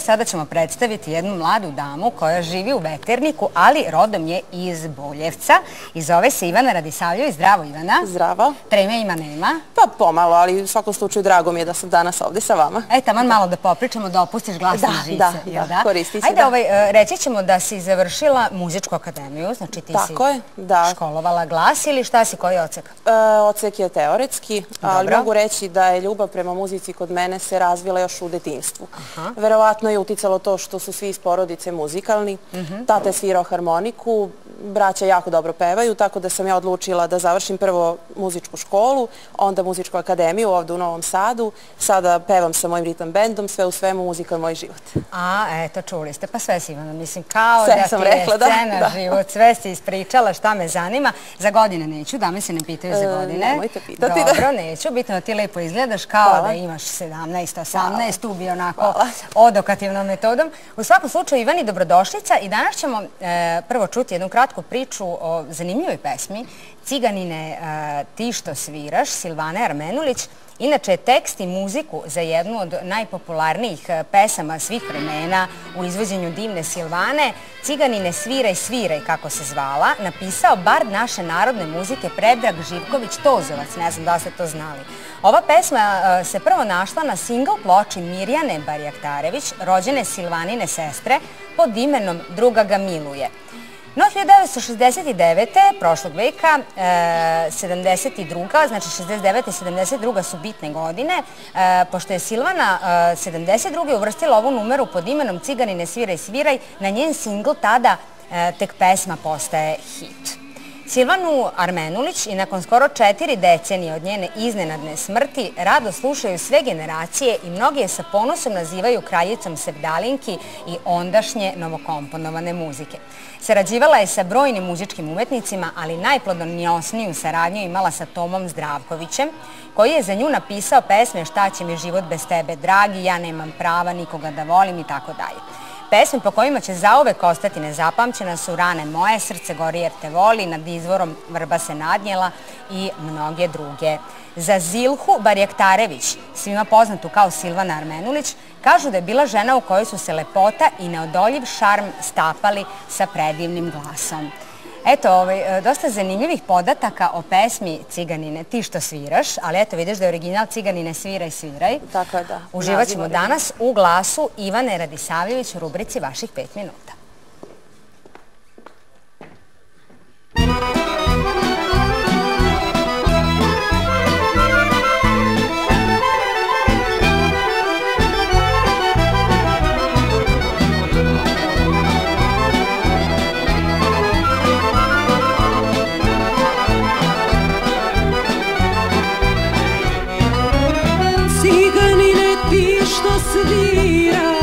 Sada ćemo predstaviti jednu mladu damu koja živi u Veterniku, ali rodom je iz Boljevca i zove se Ivana Radisavljević. Zdravo, Ivana. Zdravo. Treme ima nema? Pa pomalo, ali u svakom slučaju drago mi je da sam danas ovdje sa vama. Taman malo da popričamo, da opustiš glasne žice. Da, koristi se. Ajde, reći ćemo da si završila muzičku akademiju, znači ti si školovala glas ili šta si, koji odsek? Odsek je teoretski, ali mogu reći da je ljubav prema muzici kod mene se razvila još u detinjstvu. Verovatno je uticalo to što su svi iz porodice muzikalni. Tata je svirao harmoniku, braća jako dobro pevaju, tako da sam ja odlučila da završim prvo muzičku školu, onda muzičku akademiju ovdje u Novom Sadu. Sada pevam sa mojim ritam bendom, sve u svemu muzika je moj život. Eto, čuli ste, pa sve si, Ivana, mislim, kao da ti je scena život, sve si ispričala, šta me zanima. Za godine neću, dame se ne pitaju za godine. Nemojte pitati. Dobro, neću, bitno da ti lepo izgledaš kao da imaš 17, 18, tu bi onako odokativnom metodom. U svakom slučaju, Ivani, dobrodošlica i danas ćemo prvo čuti jednu kratku priču o zanimljivoj pesmi Ciganine, ti što sviraš, Silvane Armenulić. Inače je tekst i muziku za jednu od najpopularnijih pesama svih vremena u izvođenju divne Silvane, Ciganine sviraj, sviraj, kako se zvala, napisao bard naše narodne muzike Predrag Živković-Tozovac, ne znam da ste to znali. Ova pesma se prvo našla na singl ploči Mirjane Barjaktarević, rođene Silvanine sestre, pod imenom Druga ga miluje. No, 1969. prošlog veka, 72. znači 69. i 72. su bitne godine, pošto je Silvana 72. uvrstila ovu numeru pod imenom Ciganine sviraj, sviraj, na njen singl tada tek pesma postaje hit. Silvanu Armenulić i nakon skoro 4 decenije od njene iznenadne smrti rado slušaju sve generacije i mnogi je sa ponosom nazivaju kraljicom sevdalinki i ondašnje novokomponovane muzike. Sarađivala je sa brojnim muzičkim umetnicima, ali najplodonosniju saradnju imala sa Tomom Zdravkovićem, koji je za nju napisao pesme Šta će mi život bez tebe, dragi, ja nemam prava nikoga da volim i tako dalje. Pesme po kojima će zauvek ostati nezapamćena su Rane moje, Srce gori jer te voli, Nad izvorom vrba se nadnjela i mnoge druge. Za Zilhu Barjaktarević, svima poznatu kao Silvana Armenulić, kažu da je bila žena u kojoj su se lepota i neodoljiv šarm stapali sa predivnim glasom. Eto, dosta zanimljivih podataka o pesmi Ciganine, ti što sviraš, ali eto vidiš da je original Ciganine sviraj, sviraj. Tako je, da. Uživat ćemo danas u glasu Ivane Radisavljević u rubrici Vaših 5 minuta. Što sviraš,